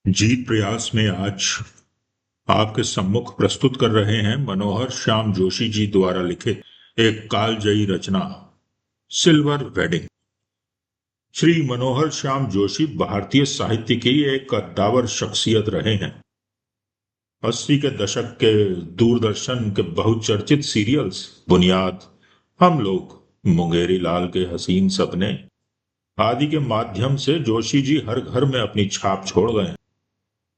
जीत प्रयास में आज आपके सम्मुख प्रस्तुत कर रहे हैं मनोहर श्याम जोशी जी द्वारा लिखित एक कालजयी रचना सिल्वर वेडिंग। श्री मनोहर श्याम जोशी भारतीय साहित्य की एक कद्दावर शख्सियत रहे हैं। 80 के दशक के दूरदर्शन के बहुचर्चित सीरियल्स बुनियाद, हम लोग, मुंगेरी लाल के हसीन सपने आदि के माध्यम से जोशी जी हर घर में अपनी छाप छोड़ गए।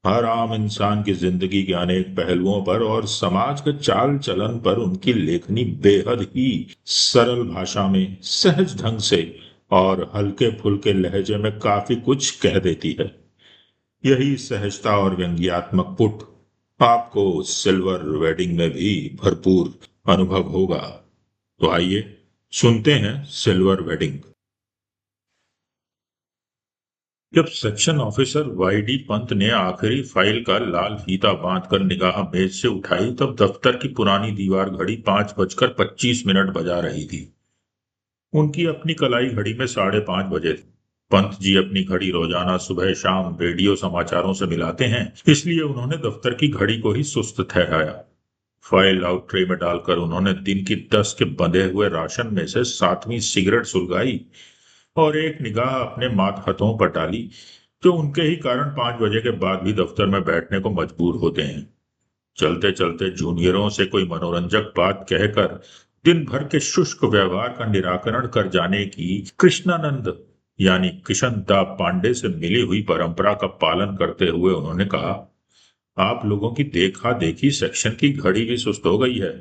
हर आम इंसान की जिंदगी के अनेक पहलुओं पर और समाज के चाल चलन पर उनकी लेखनी बेहद ही सरल भाषा में, सहज ढंग से और हल्के फुल्के लहजे में काफी कुछ कह देती है। यही सहजता और व्यंग्यात्मक पुट आपको सिल्वर वेडिंग में भी भरपूर अनुभव होगा। तो आइए सुनते हैं सिल्वर वेडिंग। जब section officer Y D Pant ने आखिरी फाइल का लाल फीता बांधकर निगाह मेज से उठाई, तब दफ्तर की पुरानी दीवार घड़ी 5:25 बजा रही थी। उनकी अपनी कलाई घड़ी में 5:30 बजे थे। पंत जी अपनी घड़ी रोजाना सुबह शाम रेडियो समाचारों से मिलाते हैं, इसलिए उन्होंने दफ्तर की घड़ी को ही सुस्त ठहराया। फाइल आउट ट्रे में डालकर उन्होंने दिन की 10 के बंधे हुए राशन में से 7वीं सिगरेट सुलगाई और एक निगाह अपने मातहतों पर डाली, जो उनके ही कारण 5 बजे के बाद भी दफ्तर में बैठने को मजबूर होते हैं। चलते चलते जूनियरों से कोई मनोरंजक बात कहकर दिन भर के शुष्क व्यवहार का निराकरण कर जाने की कृष्णानंद यानी किशन दा पांडे से मिली हुई परंपरा का पालन करते हुए उन्होंने कहा, आप लोगों की देखा देखी सेक्शन की घड़ी भी सुस्त हो गई है।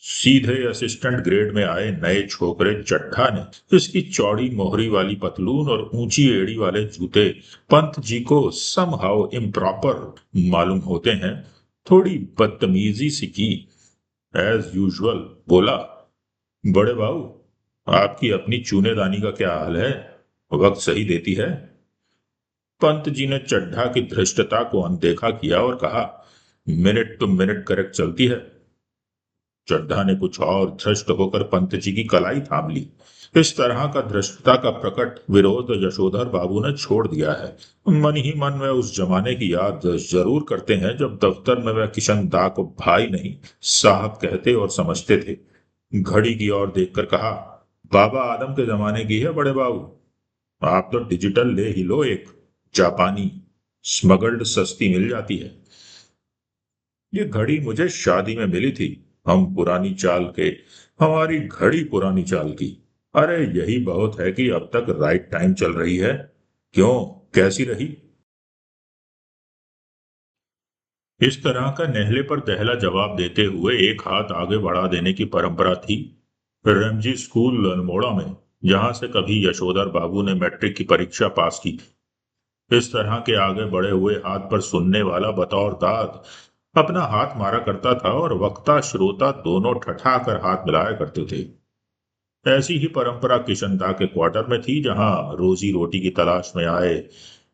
सीधे असिस्टेंट ग्रेड में आए नए छोकरे चड्ढा ने इसकी चौड़ी मोहरी वाली पतलून और ऊंची एड़ी वाले जूते पंत जी को समहाउ इम्प्रॉपर मालूम होते हैं, थोड़ी बदतमीजी सी की। एज यूजुअल बोला, बड़े बाबू, आपकी अपनी चूनेदानी का क्या हाल है? वक्त सही देती है? पंत जी ने चड्ढा की धृष्टता को अनदेखा किया और कहा, मिनट टू मिनट करेक्ट चलती है। चड्ढा ने कुछ और धृष्ट होकर पंत जी की कलाई थाम ली। इस तरह का धृष्टता का प्रकट विरोध यशोधर बाबू ने छोड़ दिया है। मन ही मन वे उस जमाने की याद जरूर करते हैं जब दफ्तर में वह किशन दा को भाई नहीं साहब कहते और समझते थे। घड़ी की ओर देखकर कहा, बाबा आदम के जमाने की है बड़े बाबू। आप तो डिजिटल ले ही लो, एक जापानी स्मगल्ड सस्ती मिल जाती है। ये घड़ी मुझे शादी में मिली थी। हम पुरानी चाल के, हमारी घड़ी पुरानी चाल की। अरे यही बहुत है कि अब तक राइट टाइम चल रही है। क्यों, कैसी रही? इस तरह का नेहले पर दहला जवाब देते हुए एक हाथ आगे बढ़ा देने की परंपरा थी रेमजी स्कूल अल्मोड़ा में, जहां से कभी यशोधर बाबू ने मैट्रिक की परीक्षा पास की थी। इस तरह के आगे बढ़े हुए हाथ पर सुनने वाला बतौर दाद अपना हाथ मारा करता था और वक्ता श्रोता दोनों ठठाकर हाथ मिलाया करते थे। ऐसी ही परंपरा किशनदा के क्वार्टर में थी, जहां रोजी रोटी की तलाश में आए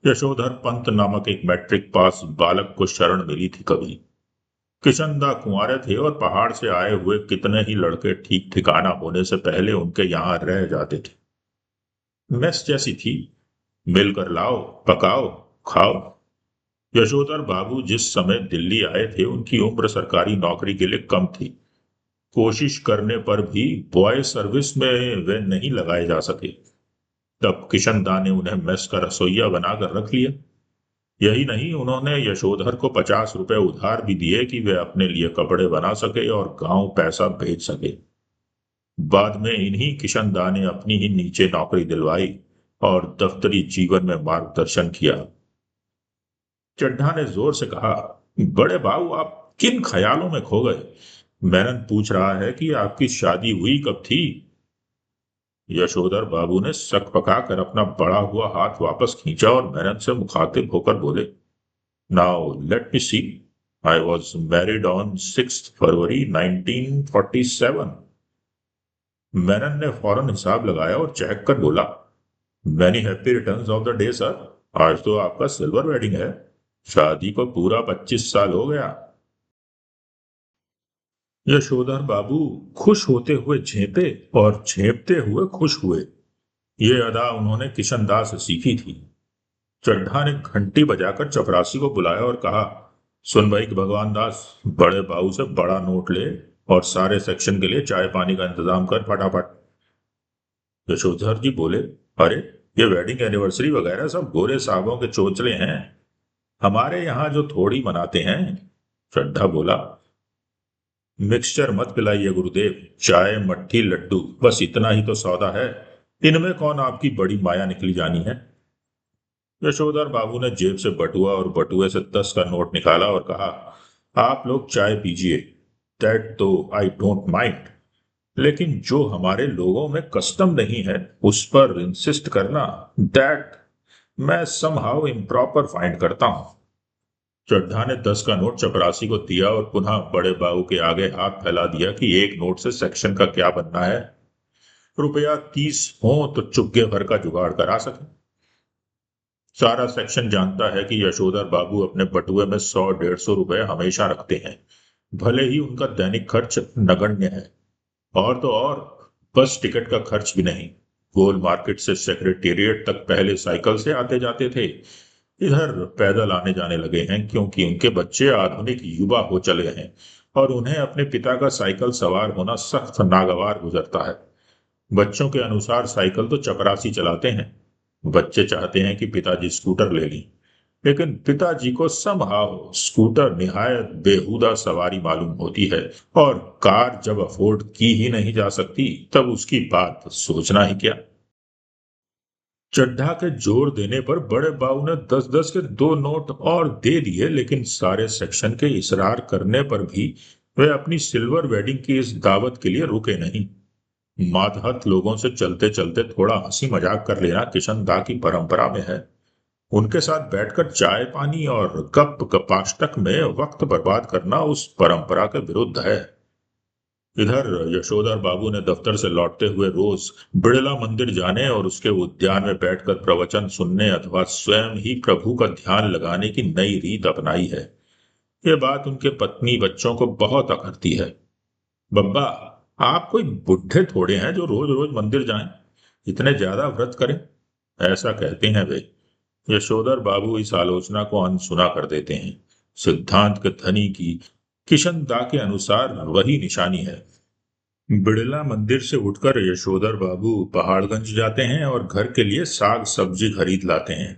यशोधर पंत नामक एक मैट्रिक पास बालक को शरण मिली थी कभी। किशनदा कुंवारे थे और पहाड़ से आए हुए कितने ही लड़के ठीक ठिकाना होने से पहले उनके यहाँ रह जाते थे। मेस जैसी थी, मिलकर लाओ, पकाओ, खाओ। यशोधर बाबू जिस समय दिल्ली आए थे, उनकी उम्र सरकारी नौकरी के लिए कम थी। कोशिश करने पर भी बॉय सर्विस में वे नहीं लगाए जा सके। तब किशन दा ने उन्हें मेस का रसोइया बनाकर रख लिया। यही नहीं, उन्होंने यशोधर को 50 रुपए उधार भी दिए कि वे अपने लिए कपड़े बना सके और गांव पैसा भेज सके। बाद में इन्हीं किशन दा ने अपनी ही नीचे नौकरी दिलवाई और दफ्तरी जीवन में मार्गदर्शन किया। चड्ढा ने जोर से कहा, बड़े बाबू, आप किन ख्यालों में खो गए? मेनन पूछ रहा है कि आपकी शादी हुई कब थी? यशोधर बाबू ने सक पकाकर अपना बड़ा हुआ हाथ वापस खींचा और मेनन से मुखातिब होकर बोले, now let me see, I was married on 6 February 1947। Menon ने फौरन हिसाब लगाया और चेक कर बोला, many happy returns of the day sir. आज तो आपका सिल्वर वेडिंग है। शादी को पूरा 25 साल हो गया। यशोधर बाबू खुश होते हुए झेपे और झेपते हुए खुश हुए। ये अदा उन्होंने किशन दास से सीखी थी। चड्ढा ने घंटी बजाकर चपरासी को बुलाया और कहा, सुन भाई भगवान दास, बड़े बाबू से बड़ा नोट ले और सारे सेक्शन के लिए चाय पानी का इंतजाम कर फटाफट। यशोधर जी बोले, अरे ये वेडिंग एनिवर्सरी वगैरह सब गोरे साहबों के चोचले हैं, हमारे यहाँ जो थोड़ी मनाते हैं। चड्ढा बोला, मिक्सचर मत पिलाइए गुरुदेव, चाय मट्ठी लड्डू बस इतना ही तो सौदा है, इनमें कौन आपकी बड़ी माया निकली जानी है। यशोधर बाबू ने जेब से बटुआ और बटुए से 10 का नोट निकाला और कहा, आप लोग चाय पीजिए, दैट तो आई डोंट माइंड, लेकिन जो हमारे लोगों में कस्टम नहीं है उस पर इंसिस्ट करना, दैट मैं समहाउ इम्प्रॉपर फाइंड करता हूं। चड्ढा ने 10 का नोट चपरासी को दिया और पुनः बड़े बाबू के आगे हाथ फैला दिया कि एक नोट से सेक्शन का क्या बनना है, रुपया 30 हो तो चुग्गे भर का जुगाड़ करा सके। सारा सेक्शन जानता है कि यशोधर बाबू अपने बटुए में 100-150 रुपए हमेशा रखते हैं, भले ही उनका दैनिक खर्च नगण्य है। और तो और बस टिकट का खर्च भी नहीं, गोल मार्केट से सेक्रेटेरिएट तक पहले साइकिल से आते जाते थे, इधर पैदल आने जाने लगे हैं क्योंकि उनके बच्चे आधुनिक युवा हो चले हैं और उन्हें अपने पिता का साइकिल सवार होना सख्त नागवार गुजरता है। बच्चों के अनुसार साइकिल तो चपरासी चलाते हैं, बच्चे चाहते हैं कि पिताजी स्कूटर ले लें, लेकिन पिताजी को समहाउ स्कूटर निहायत बेहुदा सवारी मालूम होती है और कार जब अफोर्ड की ही नहीं जा सकती तब उसकी बात सोचना ही क्या। चड्ढा के जोर देने पर बड़े बाबू ने 10-10 के 2 नोट और दे दिए, लेकिन सारे सेक्शन के इसरार करने पर भी वे अपनी सिल्वर वेडिंग की इस दावत के लिए रुके नहीं। मातहत लोगों से चलते चलते थोड़ा हंसी मजाक कर लेना किशन दा की परंपरा में है। उनके साथ बैठकर चाय पानी और गप गपाष्टक में वक्त बर्बाद करना उस परंपरा के विरुद्ध है। इधर यशोधर बाबू ने दफ्तर से लौटते हुए रोज बिड़ला मंदिर जाने और उसके उद्यान में बैठकर प्रवचन सुनने अथवा स्वयं ही प्रभु का ध्यान लगाने की नई रीत अपनाई है। ये बात उनके पत्नी बच्चों को बहुत अखरती है। बब्बा, आप कोई बुढ़े थोड़े हैं जो रोज रोज मंदिर जाएं, इतने ज्यादा व्रत करें, ऐसा कहते हैं वे। यशोधर बाबू इस आलोचना को अनसुना कर देते हैं। सिद्धांत के धनी की किशन दा के अनुसार वही निशानी है। बिड़ला मंदिर से उठकर यशोधर बाबू पहाड़गंज जाते हैं और घर के लिए साग सब्जी खरीद लाते हैं।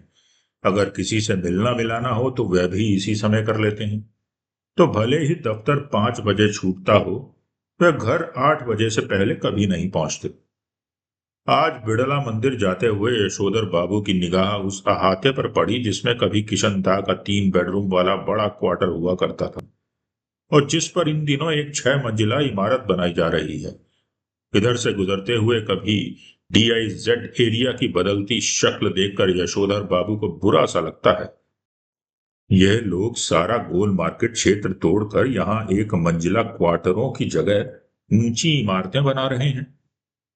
अगर किसी से मिलना मिलाना हो तो वह भी इसी समय कर लेते हैं। तो भले ही दफ्तर 5 बजे छूटता हो, वह घर 8 बजे से पहले कभी नहीं पहुंचते। आज बिड़ला मंदिर जाते हुए यशोधर बाबू की निगाह उस अहाते पर पड़ी जिसमें कभी किशन दा का 3 बेडरूम वाला बड़ा क्वार्टर हुआ करता था और जिस पर इन दिनों एक 6 मंजिला इमारत बनाई जा रही है। इधर से गुजरते हुए कभी DIZ एरिया की बदलती शक्ल देखकर यशोधर बाबू को बुरा सा लगता है। यह लोग सारा गोल मार्केट क्षेत्र तोड़कर यहाँ एक मंजिला क्वार्टरों की जगह ऊंची इमारतें बना रहे हैं।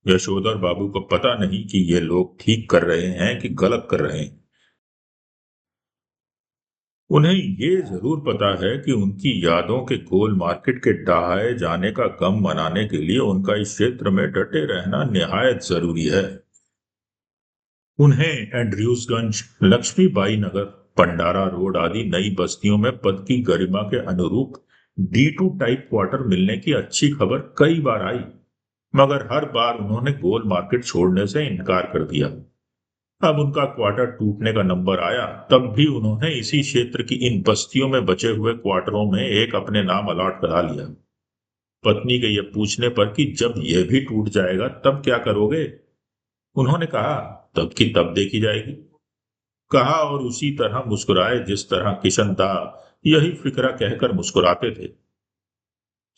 यशोधर बाबू को पता नहीं कि ये लोग ठीक कर रहे हैं कि गलत कर रहे हैं। उन्हें ये जरूर पता है कि उनकी यादों के गोल मार्केट के डहाए जाने का गम मनाने के लिए उनका इस क्षेत्र में डटे रहना निहायत जरूरी है। उन्हें एंड्रयूसगंज, लक्ष्मीबाई नगर, पंडारा रोड आदि नई बस्तियों में पद की गरिमा के अनुरूप D2 टाइप क्वार्टर मिलने की अच्छी खबर कई बार आई, मगर हर बार उन्होंने गोल मार्केट छोड़ने से इनकार कर दिया। अब उनका क्वार्टर टूटने का नंबर आया तब भी उन्होंने इसी क्षेत्र की इन बस्तियों में बचे हुए क्वार्टरों में एक अपने नाम अलॉट करा लिया। पत्नी के ये पूछने पर कि जब यह भी टूट जाएगा तब क्या करोगे, उन्होंने कहा, तब की तब देखी जाएगी। कहा और उसी तरह मुस्कुराए जिस तरह किशन दा यही फिक्रा कहकर मुस्कुराते थे।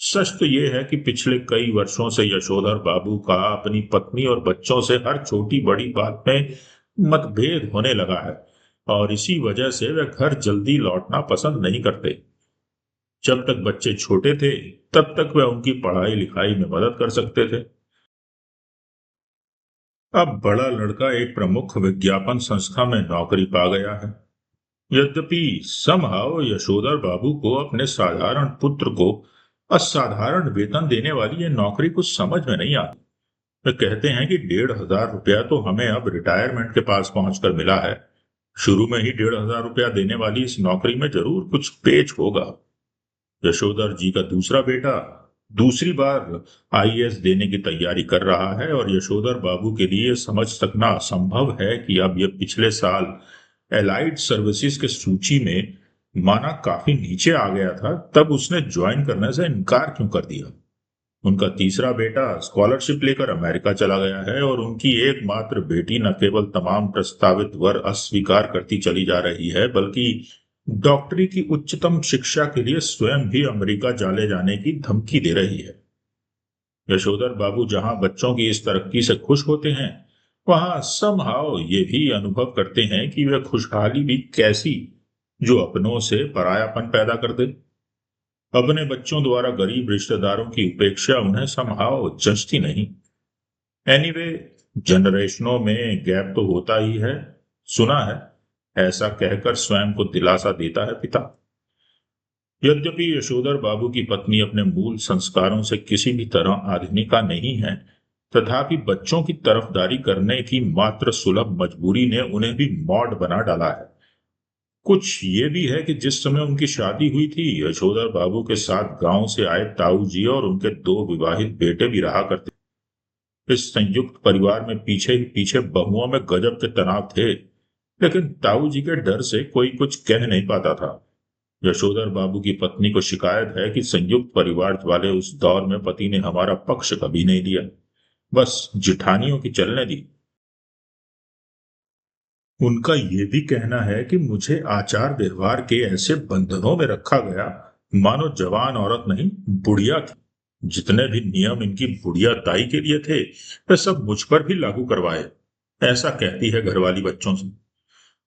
सच तो यह है कि पिछले कई वर्षों से यशोधर बाबू का अपनी पत्नी और बच्चों से हर छोटी बड़ी बात में मतभेद होने लगा है और इसी वजह से वे घर जल्दी लौटना पसंद नहीं करते। जब तक बच्चे छोटे थे तब तक वे उनकी पढ़ाई लिखाई में मदद कर सकते थे। अब बड़ा लड़का एक प्रमुख विज्ञापन संस्था में नौकरी पा गया है। यद्यपि समहाउ यशोधर बाबू को अपने साधारण पुत्र को असाधारण वेतन देने वाली ये नौकरी कुछ समझ में नहीं आती। वे कहते हैं कि 1,500 रुपया तो हमें अब रिटायरमेंट के पास पहुंचकर मिला है, शुरू में ही 1,500 रुपया देने वाली इस नौकरी में जरूर कुछ पेच होगा। यशोधर जी का दूसरा बेटा दूसरी बार आईएएस देने की तैयारी कर रहा है और यशोधर बाबू के लिए समझ सकना असंभव है कि अब यह पिछले साल एलाइड सर्विसेज के सूची में माना काफी नीचे आ गया था, तब उसने ज्वाइन करने से इनकार क्यों कर दिया। उनका तीसरा बेटा स्कॉलरशिप लेकर अमेरिका चला गया है और उनकी एकमात्र बेटी न केवल तमाम प्रस्तावित वर अस्वीकार करती चली जा रही है, बल्कि डॉक्टरी की उच्चतम शिक्षा के लिए स्वयं भी अमेरिका चले जाने की धमकी दे रही है। यशोधर बाबू जहां बच्चों की इस तरक्की से खुश होते हैं, वहां समहाउ ये भी अनुभव करते हैं कि वह खुशहाली भी कैसी जो अपनों से परायापन पैदा कर दे। अपने बच्चों द्वारा गरीब रिश्तेदारों की उपेक्षा उन्हें समहाउ जचती नहीं। एनीवे, जनरेशनों में गैप तो होता ही है, सुना है, ऐसा कहकर स्वयं को दिलासा देता है पिता। यद्यपि यशोधर बाबू की पत्नी अपने मूल संस्कारों से किसी भी तरह आधुनिका नहीं है, तथापि बच्चों की तरफदारी करने की मात्र सुलभ मजबूरी ने उन्हें भी मॉड बना डाला है। कुछ ये भी है कि जिस समय उनकी शादी हुई थी, यशोधर बाबू के साथ गांव से आए ताऊ जी और उनके दो विवाहित बेटे भी रहा करते। इस संयुक्त परिवार में पीछे ही पीछे बहुओं में गजब के तनाव थे, लेकिन ताऊ जी के डर से कोई कुछ कह नहीं पाता था। यशोधर बाबू की पत्नी को शिकायत है कि संयुक्त परिवार वाले उस दौर में पति ने हमारा पक्ष कभी नहीं लिया, बस जिठानियों की चलने दी। उनका ये भी कहना है कि मुझे आचार व्यवहार के ऐसे बंधनों में रखा गया मानो जवान औरत नहीं, बुढ़िया थी। जितने भी नियम इनकी बुढ़िया ताई के लिए थे, वे सब मुझ पर भी लागू करवाए, ऐसा कहती है घरवाली बच्चों से।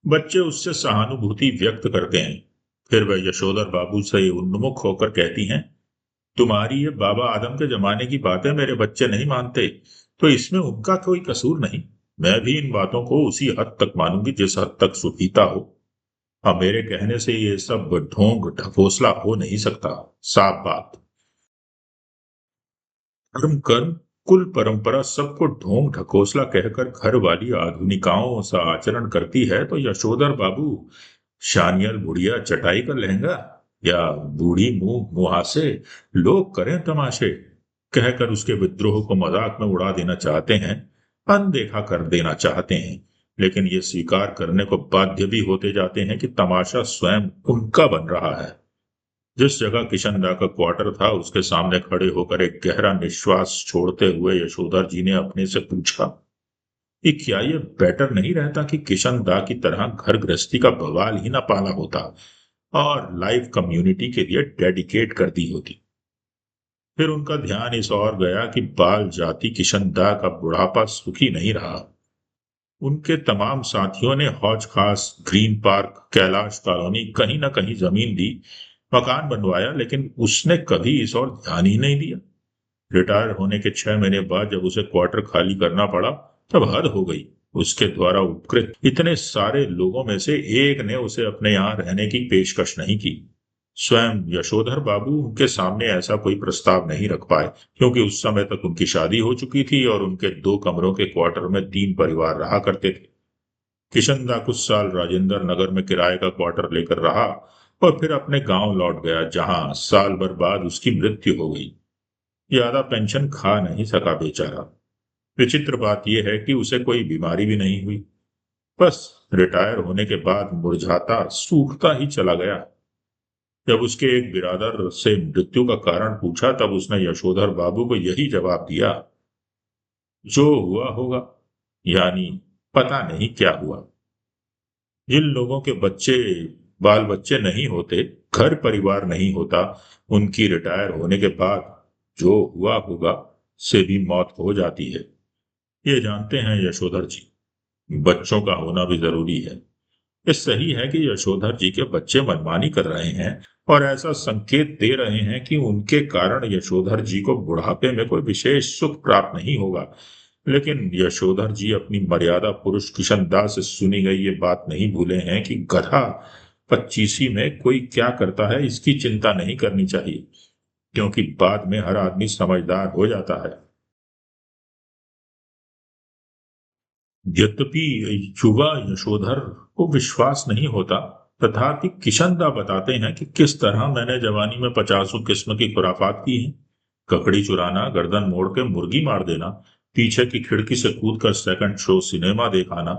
बच्चे उससे सहानुभूति व्यक्त करते हैं। फिर वह यशोधर बाबू से उन्मुख होकर कहती हैं, तुम्हारी ये बाबा आदम के जमाने की बातें मेरे बच्चे नहीं मानते, तो इसमें उनका कोई कसूर नहीं। मैं भी इन बातों को उसी हद तक मानूंगी जिस हद तक सुपीता हो। अब मेरे कहने से ये सब ढोंग ढकोसला हो नहीं सकता, साफ बात। धर्म कर्म कुल परंपरा सबको ढोंग ढकोसला कहकर घर वाली आधुनिकाओं सा आचरण करती है, तो यशोधर बाबू शानियल बुढ़िया चटाई का लहंगा या बूढ़ी मुंह मुहासे लोग करें तमाशे कहकर उसके विद्रोह को मजाक में उड़ा देना चाहते हैं, अनदेखा कर देना चाहते हैं। लेकिन ये स्वीकार करने को बाध्य भी होते जाते हैं कि तमाशा स्वयं उनका बन रहा है। जिस जगह किशनदा का क्वार्टर था, उसके सामने खड़े होकर एक गहरा निश्वास छोड़ते हुए यशोधर जी ने अपने से पूछा कि क्या ये बेटर नहीं रहता कि किशनदा की तरह घर गृहस्थी का बवाल ही ना पाला होता और लाइफ कम्युनिटी के लिए डेडिकेट कर दी होती। फिर उनका ध्यान इस ओर गया कि बाल जाति किशनदा का बुढ़ापा सुखी नहीं रहा। उनके तमाम साथियों ने हौज खास, ग्रीन पार्क, कैलाश कॉलोनी कहीं ना कहीं जमीन ली, मकान बनवाया, लेकिन उसने कभी इस ओर ध्यान ही नहीं दिया। रिटायर होने के 6 महीने बाद जब उसे क्वार्टर खाली करना पड़ा, तब हद हो गई। उसके द्वारा उपकृत इतने सारे लोगों में से एक ने उसे अपने यहाँ रहने की पेशकश नहीं की। स्वयं यशोधर बाबू उनके सामने ऐसा कोई प्रस्ताव नहीं रख पाए, क्योंकि उस समय तक उनकी शादी हो चुकी थी और उनके 2 कमरों के क्वार्टर में 3 परिवार रहा करते थे। किशनदा कुछ साल राजेंद्र नगर में किराए का क्वार्टर लेकर रहा और फिर अपने गांव लौट गया, जहां साल भर बाद उसकी मृत्यु हो गई। ज्यादा पेंशन खा नहीं सका बेचारा। विचित्र बात यह है कि उसे कोई बीमारी भी नहीं हुई, बस रिटायर होने के बाद मुरझाता सूखता ही चला गया। जब उसके एक बिरादर से मृत्यु का कारण पूछा, तब उसने यशोधर बाबू को यही जवाब दिया, जो हुआ होगा, यानी पता नहीं क्या हुआ। जिन लोगों के बच्चे बाल बच्चे नहीं होते, घर परिवार नहीं होता, उनकी रिटायर होने के बाद जो हुआ होगा से भी मौत हो जाती है। ये जानते हैं यशोधर जी, बच्चों का होना भी जरूरी है। ये सही है कि यशोधर जी के बच्चे मनमानी कर रहे हैं और ऐसा संकेत दे रहे हैं कि उनके कारण यशोधर जी को बुढ़ापे में कोई विशेष सुख प्राप्त नहीं होगा। लेकिन यशोधर जी अपनी मर्यादा पुरुष किशनदास से सुनी गई ये बात नहीं भूले हैं कि गधा 25 में कोई क्या करता है, इसकी चिंता नहीं करनी चाहिए, क्योंकि बाद में हर आदमी समझदार हो जाता है। यद्यपि युवा यशोधर को विश्वास नहीं होता, तथापि किशनदा बताते हैं कि किस तरह मैंने जवानी में 50 किस्म की खुराफात की हैं। ककड़ी चुराना, गर्दन मोड़ के मुर्गी मार देना, पीछे की खिड़की से कूद कर सेकंड शो सिनेमा दिखाना।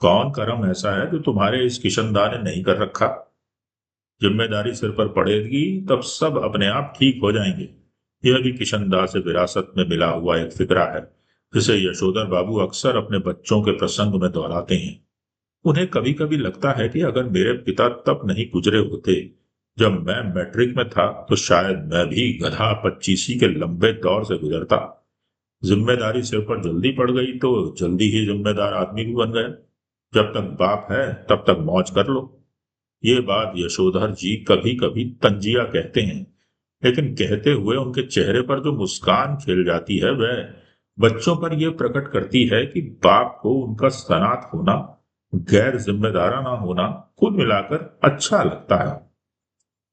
कौन कर्म ऐसा है जो तुम्हारे इस किशनदा ने नहीं कर रखा? जिम्मेदारी सिर पर पड़ेगी तब सब अपने आप ठीक हो जाएंगे। यह भी किशनदा से विरासत में मिला हुआ एक फिक्रा है, जिसे यशोधर बाबू अक्सर अपने बच्चों के प्रसंग में दोहराते हैं। उन्हें कभी कभी लगता है कि अगर मेरे पिता तब नहीं गुजरे होते जब मैं मैट्रिक में था, तो शायद मैं भी गधा पच्चीसी के लंबे दौर से गुजरता। जिम्मेदारी सिर पर जल्दी पड़ गई तो जल्दी ही जिम्मेदार आदमी भी बन गया। जब तक बाप है तब तक मौज कर लो। ये बात यशोधर जी कभी कभी तंजिया कहते हैं, लेकिन कहते हुए उनके चेहरे पर जो मुस्कान खिल जाती है वह बच्चों पर यह प्रकट करती है कि बाप को उनका सनात होना, गैर जिम्मेदाराना होना, कुल मिलाकर अच्छा लगता है।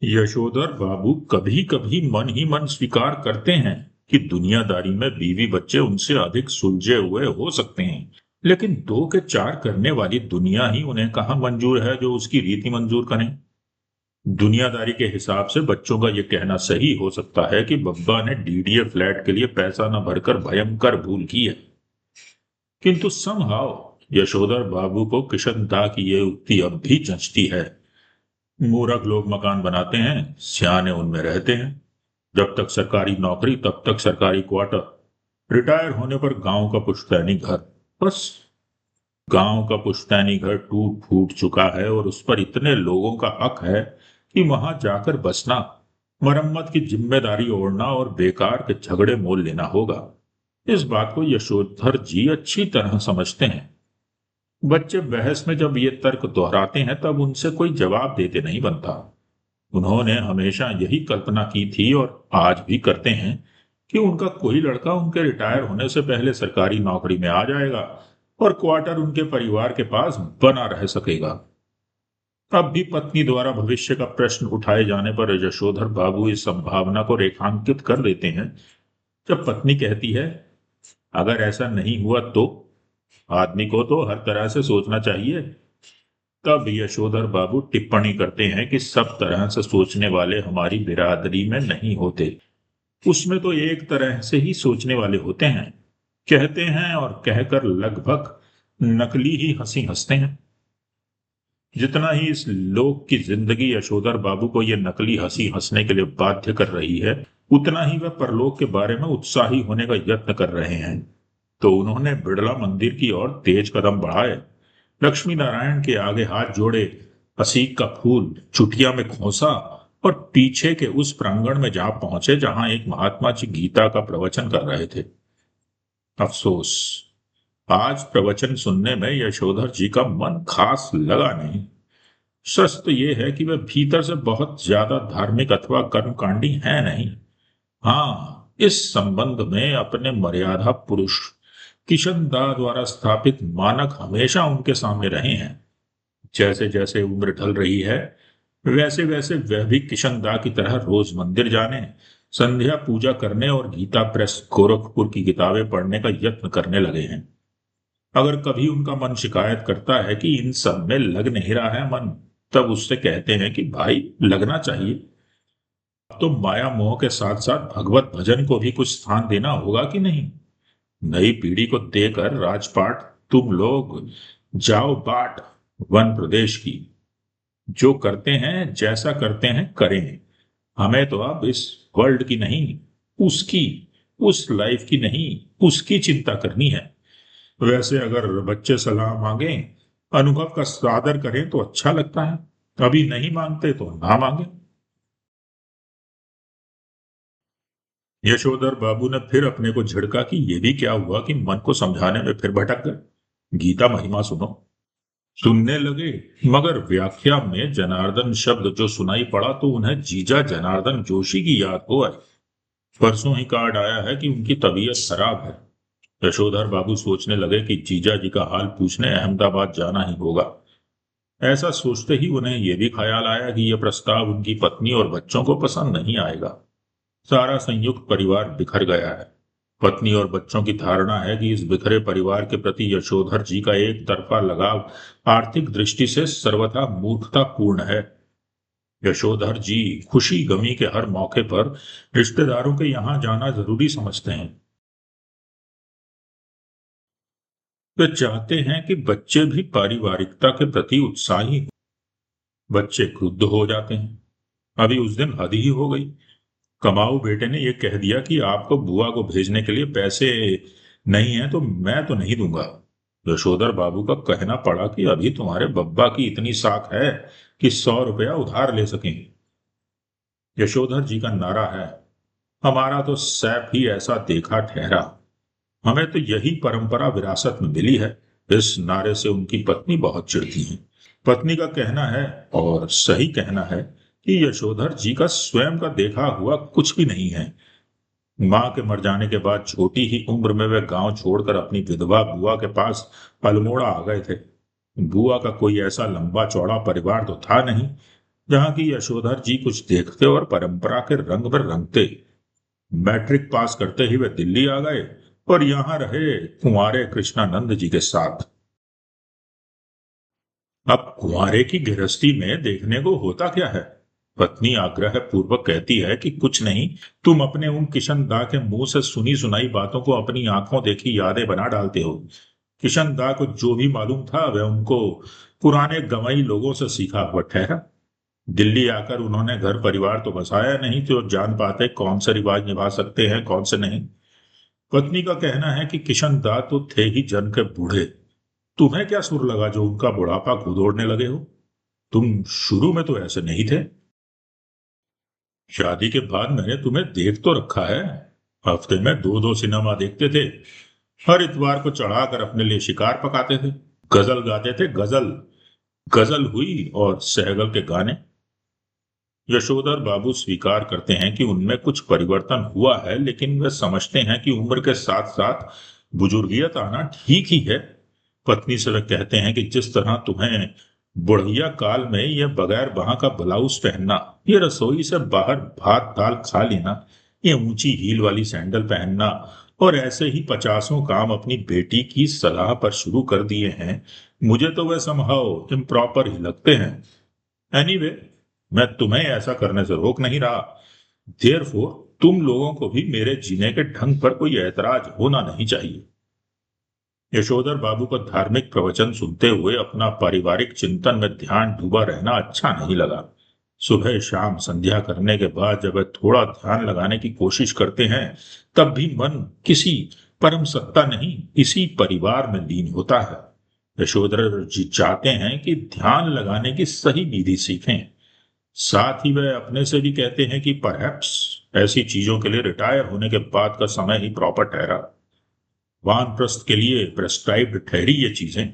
यशोधर बाबू कभी कभी मन ही मन स्वीकार करते हैं कि दुनियादारी में बीवी बच्चे उनसे अधिक सुलझे हुए हो सकते हैं, लेकिन दो के चार करने वाली दुनिया ही उन्हें कहाँ मंजूर है जो उसकी रीति मंजूर करें। दुनियादारी के हिसाब से बच्चों का यह कहना सही हो सकता है कि बब्बा ने डीडीए फ्लैट के लिए पैसा न भरकर भयंकर भूल की है, किंतु समहाउ यशोधर बाबू को किशन दा की यह उक्ति अब भी जंचती है। मूर्ख लोग मकान बनाते हैं, सियाने उनमें रहते हैं। जब तक सरकारी नौकरी तब तक सरकारी क्वार्टर, रिटायर होने पर गांव का पुश्तैनी घर। बस, गांव का पुश्तैनी घर टूट फूट चुका है और उस पर इतने लोगों का हक है कि वहां जाकर बसना, मरम्मत की जिम्मेदारी ओढ़ना और बेकार के झगड़े मोल लेना होगा। इस बात को यशोधर जी अच्छी तरह समझते हैं। बच्चे बहस में जब ये तर्क दोहराते हैं तब उनसे कोई जवाब देते नहीं बनता। उन्होंने हमेशा यही कल्पना की थी और आज भी करते हैं कि उनका कोई लड़का उनके रिटायर होने से पहले सरकारी नौकरी में आ जाएगा और क्वार्टर उनके परिवार के पास बना रह सकेगा। अब भी पत्नी द्वारा भविष्य का प्रश्न उठाए जाने पर यशोधर बाबू इस संभावना को रेखांकित कर देते हैं। जब पत्नी कहती है, अगर ऐसा नहीं हुआ तो आदमी को तो हर तरह से सोचना चाहिए, तब यशोधर बाबू टिप्पणी करते हैं कि सब तरह से सोचने वाले हमारी बिरादरी में नहीं होते, उसमें तो एक तरह से ही सोचने वाले होते हैं। कहते हैं और कहकर लगभग नकली ही हंसी हंसते हैं। जितना ही इस लोक की जिंदगी यशोधर बाबू को यह नकली हंसी हंसने के लिए बाध्य कर रही है, उतना ही वह परलोक के बारे में उत्साही होने का यत्न कर रहे हैं। तो उन्होंने बिड़ला मंदिर की ओर तेज कदम बढ़ाए, लक्ष्मी नारायण के आगे हाथ जोड़े, असीक का फूल चुटिया में खोसा और पीछे के उस प्रांगण में जा पहुंचे जहां एक महात्मा जी गीता का प्रवचन कर रहे थे। अफसोस, आज प्रवचन सुनने में यशोधर जी का मन खास लगा नहीं। सच तो यह है कि वह भीतर से बहुत ज्यादा धार्मिक अथवा कर्मकांडी है नहीं। हाँ, इस संबंध में अपने मर्यादा पुरुष किशन दा द्वारा स्थापित मानक हमेशा उनके सामने रहे हैं। जैसे जैसे उम्र ढल रही है, वैसे वैसे वह भी किशन दा की तरह रोज मंदिर जाने, संध्या पूजा करने और गीता प्रेस गोरखपुर की किताबें पढ़ने का यत्न करने लगे हैं। अगर कभी उनका मन शिकायत करता है कि इन सब में लग नहीं रहा है मन, तब उससे कहते हैं कि भाई लगना चाहिए। अब तो माया मोह के साथ साथ भगवत भजन को भी कुछ स्थान देना होगा कि नहीं। नई पीढ़ी को देकर राजपाट तुम लोग जाओ बाट, वन प्रदेश की। जो करते हैं जैसा करते हैं करें, हमें तो अब इस वर्ल्ड की नहीं, उसकी, उस लाइफ की नहीं, उसकी चिंता करनी है। वैसे अगर बच्चे सलाह मांगे, अनुभव का सादर करें तो अच्छा लगता है, अभी नहीं मांगते तो ना मांगे। यशोधर बाबू ने फिर अपने को झिड़का कि यह भी क्या हुआ कि मन को समझाने में फिर भटक गए। गीता महिमा सुनो। सुनने लगे, मगर व्याख्या में जनार्दन शब्द जो सुनाई पड़ा तो उन्हें जीजा जनार्दन जोशी की याद हो आई। परसों ही कार्ड आया है कि उनकी तबीयत खराब है। यशोधर बाबू सोचने लगे कि जीजा जी का हाल पूछने अहमदाबाद जाना ही होगा। ऐसा सोचते ही उन्हें यह भी ख्याल आया कि यह प्रस्ताव उनकी पत्नी और बच्चों को पसंद नहीं आएगा। सारा संयुक्त परिवार बिखर गया है। पत्नी और बच्चों की धारणा है कि इस बिखरे परिवार के प्रति यशोधर जी का एक तरफा लगाव आर्थिक दृष्टि से सर्वथा मूर्खतापूर्ण है। यशोधर जी खुशी गमी के हर मौके पर रिश्तेदारों के यहाँ जाना जरूरी समझते हैं। वे चाहते हैं कि बच्चे भी पारिवारिकता के प्रति उत्साही हों। बच्चे क्रुद्ध हो जाते हैं। अभी उस दिन हद ही हो गई। कमाऊ बेटे ने यह कह दिया कि आपको बुआ को भेजने के लिए पैसे नहीं है तो मैं तो नहीं दूंगा। यशोधर बाबू का कहना पड़ा कि अभी तुम्हारे बब्बा की इतनी साख है कि 100 रुपया उधार ले सकेंगे। यशोधर जी का नारा है, हमारा तो सैफ ही ऐसा देखा ठहरा, हमें तो यही परंपरा विरासत में मिली है। इस नारे से उनकी पत्नी बहुत चिढ़ती है। पत्नी का कहना है, और सही कहना है, कि यशोधर जी का स्वयं का देखा हुआ कुछ भी नहीं है। मां के मर जाने के बाद छोटी ही उम्र में वे गांव छोड़कर अपनी विधवा बुआ के पास अल्मोड़ा आ गए थे। बुआ का कोई ऐसा लंबा चौड़ा परिवार तो था नहीं जहां की यशोधर जी कुछ देखते और परंपरा के रंग में रंगते। मैट्रिक पास करते ही वे दिल्ली आ गए और यहाँ रहे कुंवारे कृष्णानंद जी के साथ। अब कुंवारे की गृहस्थी में देखने को होता क्या है? पत्नी आग्रह पूर्वक कहती है कि कुछ नहीं, तुम अपने उन किशन दा के मुंह से सुनी सुनाई बातों को अपनी आंखों देखी यादें बना डालते हो। किशन दा को जो भी मालूम था वह उनको पुराने गंवई लोगों से सीखा हुआ ठहरा। दिल्ली आकर उन्होंने घर परिवार तो बसाया नहीं तो जान पाते कौन से रिवाज निभा सकते हैं कौन से नहीं। पत्नी का कहना है कि किशन दा तो थे ही जन्म के बूढ़े, तुम्हें क्या सुर लगा जो उनका बुढ़ापा घुदौड़ने लगे हो? तुम शुरू में तो ऐसे नहीं थे। शादी के बाद मैंने तुम्हें देख तो रखा है, हफ्ते में 2-2 सिनेमा देखते थे, हर इतवार को चढ़ाकर अपने लिए शिकार पकाते थे, गजल गाते थे, गजल। गजल हुई और सहगल के गाने। यशोधर बाबू स्वीकार करते हैं कि उनमें कुछ परिवर्तन हुआ है, लेकिन वे समझते हैं कि उम्र के साथ साथ बुजुर्गियत आना ठीक ही है। पत्नी से वे कहते हैं कि जिस तरह तुम्हें बुढ़िया काल में यह बगैर बाह का ब्लाउज पहनना, ये रसोई से बाहर भात दाल खा लेना, ये ऊंची हील वाली सैंडल पहनना और ऐसे ही 50 काम अपनी बेटी की सलाह पर शुरू कर दिए हैं, मुझे तो वे समहाउ इम्प्रॉपर ही लगते हैं। एनीवे, मैं तुम्हें ऐसा करने से रोक नहीं रहा। देयरफॉर तुम लोगों को भी मेरे जीने के ढंग पर कोई ऐतराज होना नहीं चाहिए। यशोधर बाबू को धार्मिक प्रवचन सुनते हुए अपना पारिवारिक चिंतन में ध्यान डूबा रहना अच्छा नहीं लगा। सुबह शाम संध्या करने के बाद जब वे थोड़ा ध्यान लगाने की कोशिश करते हैं, तब भी मन किसी परम सत्ता नहीं, इसी परिवार में लीन होता है। यशोधर जी चाहते हैं कि ध्यान लगाने की सही विधि सीखें। साथ ही वह अपने से भी कहते हैं कि परहैप्स ऐसी चीजों के लिए रिटायर होने के बाद का समय ही प्रॉपर ठहरा। वानप्रस्थ के लिए प्रेस्क्राइब्ड ठहरी ये चीजें।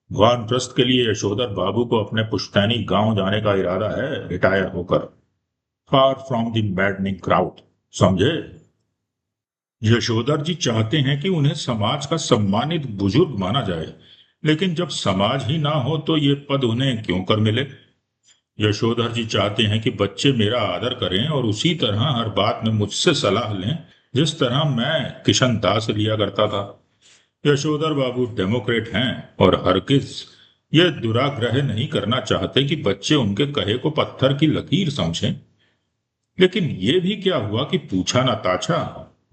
वानप्रस्थ के लिए यशोधर बाबू को अपने पुश्तैनी गांव जाने का इरादा है, रिटायर होकर, far from the maddening crowd, समझे? यशोधर जी चाहते हैं कि उन्हें समाज का सम्मानित बुजुर्ग माना जाए, लेकिन जब समाज ही ना हो तो ये पद उन्हें क्यों कर मिले? यशोधर जी चाहते हैं कि बच्चे मेरा आदर करें और उसी तरह हर बात में मुझसे सलाह लें जिस तरह मैं किशन दास से लिया करता था। यशोधर बाबू डेमोक्रेट हैं और हरगिज ये दुराग्रह नहीं करना चाहते कि बच्चे उनके कहे को पत्थर की लकीर समझें। लेकिन ये भी क्या हुआ कि पूछा ना ताछा,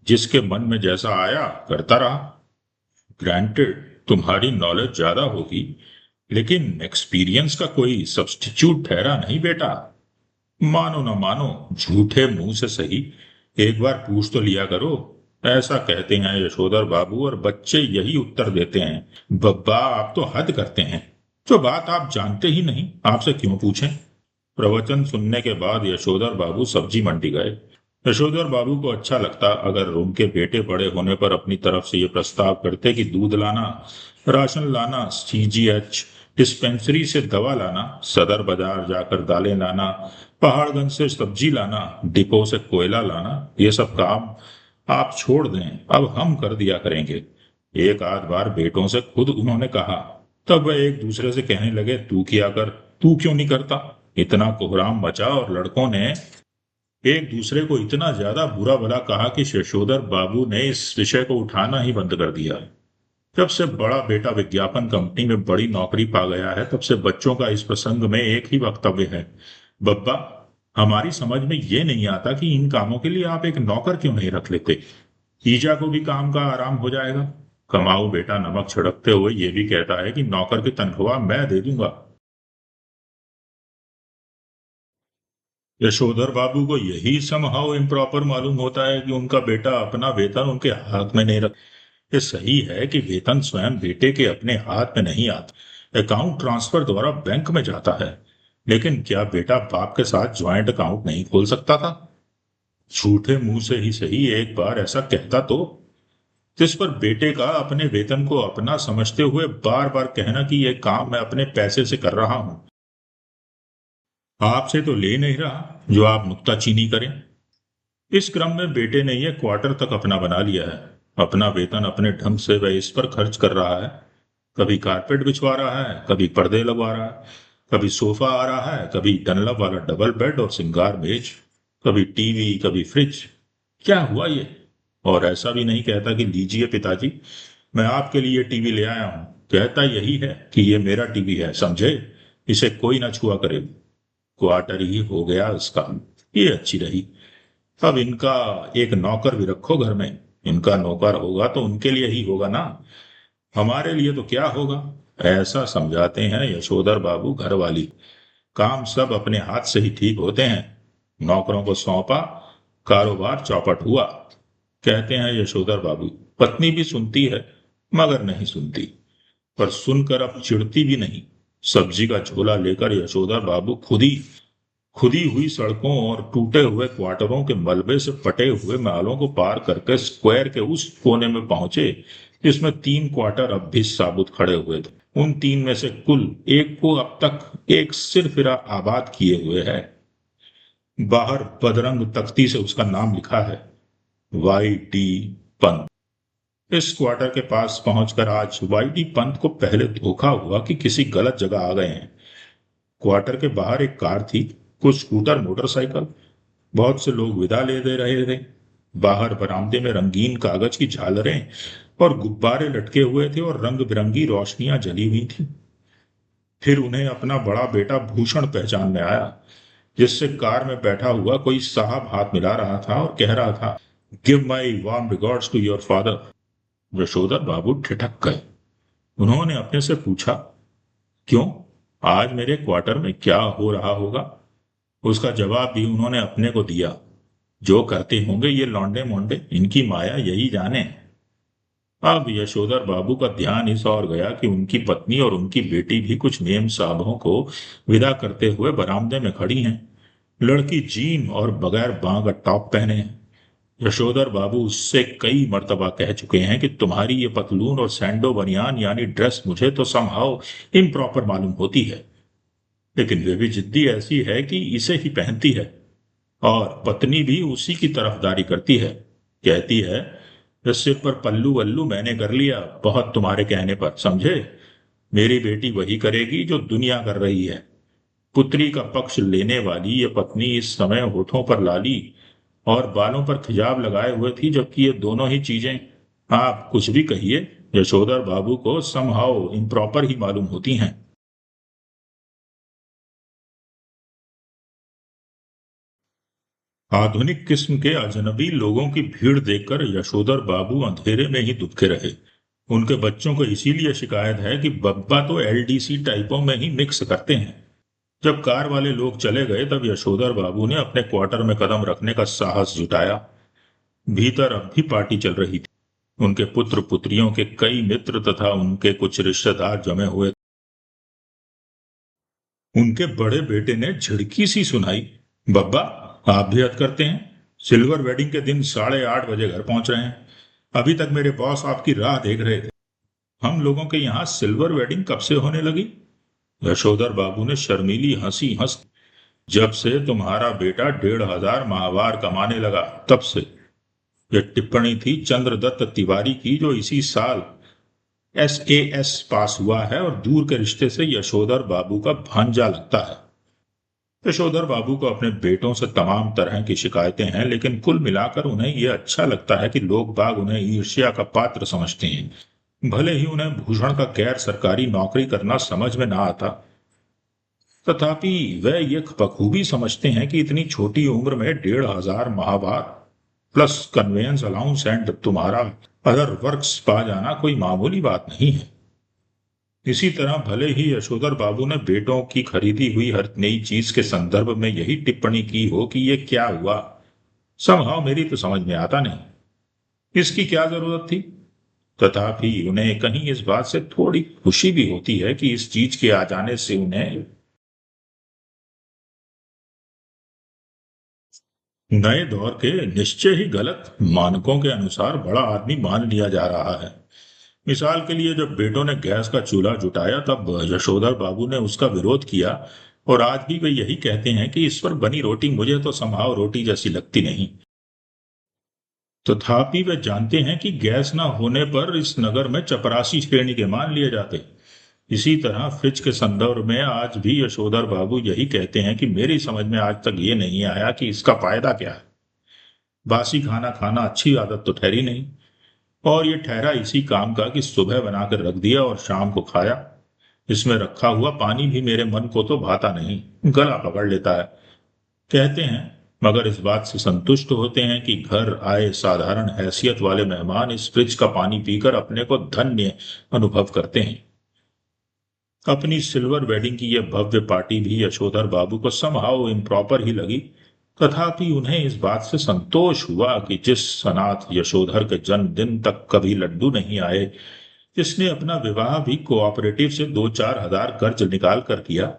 जिसके मन में जैसा आया करता रहा। ग्रांटेड तुम्हारी नॉलेज ज्यादा होगी, लेकिन एक्सपीरियंस का कोई सब्स्टिट्यूट ठहरा नहीं बेटा। मानो ना मानो, झूठे मुंह से सही एक बार पूछ तो लिया करो, ऐसा कहते हैं यशोधर बाबू और बच्चे यही उत्तर देते हैं, बब्बा आप तो हद करते हैं, जो बात आप जानते ही नहीं आपसे क्यों पूछें। प्रवचन सुनने के बाद यशोधर बाबू सब्जी मंडी गए। यशोधर बाबू को अच्छा लगता अगर उनके बेटे बड़े होने पर अपनी तरफ से ये प्रस्ताव करते कि दूध लाना, राशन लाना, सीजीएच डिस्पेंसरी से दवा लाना, सदर बाजार जाकर दालें लाना, पहाड़गंज से सब्जी लाना, डिपो से कोयला लाना, ये सब काम आप छोड़ दें, अब हम कर दिया करेंगे। एक आध बार बेटों से खुद उन्होंने कहा, तब वह एक दूसरे से कहने लगे, तू किया कर, तू क्यों नहीं करता। इतना कोहराम मचा और लड़कों ने एक दूसरे को इतना ज्यादा बुरा भला कहा कि यशोधर बाबू ने इस विषय को उठाना ही बंद कर दिया। जब से बड़ा बेटा विज्ञापन कंपनी में बड़ी नौकरी पा गया है, तब से बच्चों का इस प्रसंग में एक ही वक्तव्य है, बब्बा, हमारी समझ में ये नहीं आता कि इन कामों के लिए आप एक नौकर क्यों नहीं रख लेते। ईजा को भी काम का आराम हो जाएगा। कमाऊ बेटा नमक छिड़कते हुए ये भी कहता है कि नौकर की तनख्वाह मैं दे दूंगा। यशोधर बाबू को यही समहाउ इम्प्रॉपर मालूम होता है कि उनका बेटा अपना वेतन उनके हाथ में नहीं रख। ये सही है कि वेतन स्वयं बेटे के अपने हाथ में नहीं आता, अकाउंट ट्रांसफर द्वारा बैंक में जाता है। लेकिन क्या बेटा बाप के साथ ज्वाइंट अकाउंट नहीं खोल सकता था? झूठे मुंह से ही सही एक बार ऐसा कहता तो। जिस पर बेटे का अपने वेतन को अपना समझते हुए बार बार कहना कि यह काम मैं अपने पैसे से कर रहा हूं, आपसे तो ले नहीं रहा जो आप नुक्ताचीनी करें। इस क्रम में बेटे ने यह क्वार्टर तक अपना बना लिया है। अपना वेतन अपने ढंग से वह इस पर खर्च कर रहा है। कभी कारपेट बिछवा रहा है, कभी पर्दे लगवा रहा है, कभी सोफा आ रहा है, कभी डनलप वाला डबल बेड और सिंगार मेज, कभी टीवी, कभी फ्रिज। क्या हुआ ये? और ऐसा भी नहीं कहता कि लीजिए पिताजी, मैं आपके लिए टीवी ले आया हूं। कहता यही है कि ये मेरा टीवी है, समझे, इसे कोई ना छुआ करे। क्वार्टर ही हो गया उसका। ये अच्छी रही। अब इनका एक नौकर भी रखो घर में। इनका नौकर होगा तो उनके लिए ही होगा ना, हमारे लिए तो क्या होगा। ऐसा समझाते हैं यशोधर बाबू घर वाली। काम सब अपने हाथ से ही ठीक होते हैं। नौकरों को सौंपा, कारोबार चौपट हुआ, कहते हैं यशोधर बाबू। पत्नी भी सुनती है मगर नहीं सुनती, पर सुनकर अब चिढ़ती भी नहीं। सब्जी का झोला लेकर यशोधर बाबू खुदी हुई सड़कों और टूटे हुए क्वार्टरों के मलबे से पटे हुए महलों को पार करके स्क्वायर के उस कोने में पहुंचे जिसमें 3 क्वार्टर अब भी साबुत खड़े हुए थे। उन 3 में से कुल एक को अब तक एक सिरफिरा आबाद किए हुए है। बाहर बदरंग तख्ती से उसका नाम लिखा है, वाई डी पंत। इस क्वार्टर के पास पहुंचकर आज वाई डी पंत को पहले धोखा हुआ कि किसी गलत जगह आ गए हैं। क्वार्टर के बाहर एक कार थी, कुछ स्कूटर, मोटरसाइकिल। बहुत से लोग विदा ले दे रहे थे। बाहर बरामदे में रंगीन कागज की झालरें और गुब्बारे लटके हुए थे और रंग बिरंगी रोशनियां जली हुई थी। फिर उन्हें अपना बड़ा बेटा भूषण पहचान में आया, जिससे कार में बैठा हुआ कोई साहब हाथ मिला रहा था और कह रहा था, give my warm regards to your father. Yashodhar babu ठिठक गए। उन्होंने अपने से पूछा, क्यों, आज मेरे क्वार्टर में क्या हो रहा होगा? उसका जवाब भी उन्होंने अपने को दिया, जो करते होंगे ये लौंडे मोंडे, इनकी माया यही जाने। अब यशोधर बाबू का ध्यान इस ओर गया कि उनकी पत्नी और उनकी बेटी भी कुछ मेम साहबों को विदा करते हुए बरामदे में खड़ी हैं। लड़की जीन और बगैर बांग का टॉप पहने हैं। यशोधर बाबू उससे कई मर्तबा कह चुके हैं कि तुम्हारी ये पतलून और सैंडो बनियान यानी ड्रेस मुझे तो समहाउ इम्प्रॉपर मालूम होती है, लेकिन वे भी जिद्दी ऐसी है कि इसे ही पहनती है। और पत्नी भी उसी की तरफदारी करती है, कहती है, इस सिर पर पल्लू वल्लू मैंने कर लिया बहुत तुम्हारे कहने पर, समझे। मेरी बेटी वही करेगी जो दुनिया कर रही है। पुत्री का पक्ष लेने वाली ये पत्नी इस समय होठों पर लाली और बालों पर खिजाब लगाए हुए थी, जबकि ये दोनों ही चीजें, आप कुछ भी कहिए, यशोधर बाबू को समहाउ इम्प्रॉपर ही मालूम होती हैं। आधुनिक किस्म के अजनबी लोगों की भीड़ देखकर यशोधर बाबू अंधेरे में ही दुबके रहे। उनके बच्चों को इसीलिए शिकायत है कि बब्बा तो एलडीसी टाइपों में ही मिक्स करते हैं। जब कार वाले लोग चले गए तब यशोधर बाबू ने अपने क्वार्टर में कदम रखने का साहस जुटाया। भीतर अब भी पार्टी चल रही थी। उनके पुत्र पुत्रियों के कई मित्र तथा उनके कुछ रिश्तेदार जमे हुए। उनके बड़े बेटे ने झिड़की सी सुनाई, बब्बा, आप भी हद करते हैं। सिल्वर वेडिंग के दिन 8:30 बजे घर पहुंच रहे हैं। अभी तक मेरे बॉस आपकी राह देख रहे थे। हम लोगों के यहाँ सिल्वर वेडिंग कब से होने लगी? यशोधर बाबू ने शर्मीली हंसी हंस, जब से तुम्हारा बेटा 1,500 माहवार कमाने लगा तब से। यह टिप्पणी थी चंद्रदत्त तिवारी की, जो इसी साल SAS पास हुआ है और दूर के रिश्ते से यशोधर बाबू का भांजा लगता है। यशोधर बाबू को अपने बेटों से तमाम तरह की शिकायतें हैं, लेकिन कुल मिलाकर उन्हें यह अच्छा लगता है कि लोग बाग उन्हें ईर्ष्या का पात्र समझते हैं। भले ही उन्हें भूषण का गैर सरकारी नौकरी करना समझ में ना आता, तथापि वे ये बखूबी समझते हैं कि इतनी छोटी उम्र में 1,500 माहवार प्लस कन्वेयंस अलाउंस एंड तुम्हारा अदर वर्क्स पा जाना कोई मामूली बात नहीं है। इसी तरह भले ही यशोधर बाबू ने बेटों की खरीदी हुई हर नई चीज के संदर्भ में यही टिप्पणी की हो कि ये क्या हुआ, समहाउ मेरी तो समझ में आता नहीं, इसकी क्या जरूरत थी। तथापि उन्हें कहीं इस बात से थोड़ी खुशी भी होती है कि इस चीज के आ जाने से उन्हें नए दौर के निश्चय ही गलत मानकों के अनुसार बड़ा आदमी मान लिया जा रहा है। मिसाल के लिए जब बेटों ने गैस का चूल्हा जुटाया तब यशोधर बाबू ने उसका विरोध किया, और आज भी वे यही कहते हैं कि इस पर बनी रोटी मुझे तो संभाव रोटी जैसी लगती नहीं। तथापि वे जानते हैं कि गैस न होने पर इस नगर में चपरासी श्रेणी के मान लिए जाते। इसी तरह फ्रिज के संदर्भ में आज भी यशोधर बाबू यही कहते हैं कि मेरी समझ में आज तक ये नहीं आया कि इसका फायदा क्या है। बासी खाना खाना अच्छी आदत तो ठहरी नहीं, और ये ठहरा इसी काम का कि सुबह बनाकर रख दिया और शाम को खाया। इसमें रखा हुआ पानी भी मेरे मन को तो भाता नहीं, गला पकड़ लेता है। कहते हैं, मगर इस बात से संतुष्ट होते हैं कि घर आए साधारण हैसियत वाले मेहमान इस फ्रिज का पानी पीकर अपने को धन्य अनुभव करते हैं। अपनी सिल्वर वेडिंग की यह भव्य पार्टी भी यशोधर बाबू को समहाउ इम्प्रॉपर ही लगी। तथापि उन्हें इस बात से संतोष हुआ कि जिस अनाथ यशोधर के जन्मदिन तक कभी लड्डू नहीं आए, जिसने अपना विवाह भी कोऑपरेटिव से 2-4 हजार कर्ज निकाल कर किया,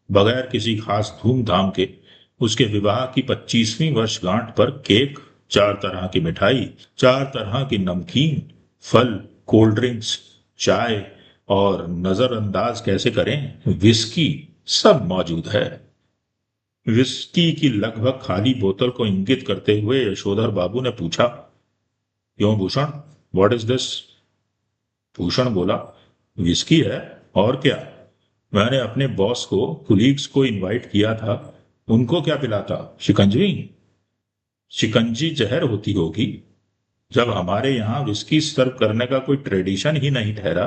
बगैर किसी खास धूमधाम के, उसके विवाह की 25वीं वर्षगांठ पर केक, 4 तरह की मिठाई, 4 तरह की नमकीन, फल, कोल्ड ड्रिंक्स, चाय, और नजरअंदाज कैसे करें, विस्की, सब मौजूद है। विस्की की लगभग खाली बोतल को इंगित करते हुए यशोधर बाबू ने पूछा, क्यों Bhushan, what is this? Bhushan बोला, विस्की है, और क्या। मैंने अपने बॉस को, कुलीग्स को इनवाइट किया था, उनको क्या पिलाता, शिकंजी? शिकंजी जहर होती होगी। जब हमारे यहाँ विस्की सर्व करने का कोई ट्रेडिशन ही नहीं ठहरा,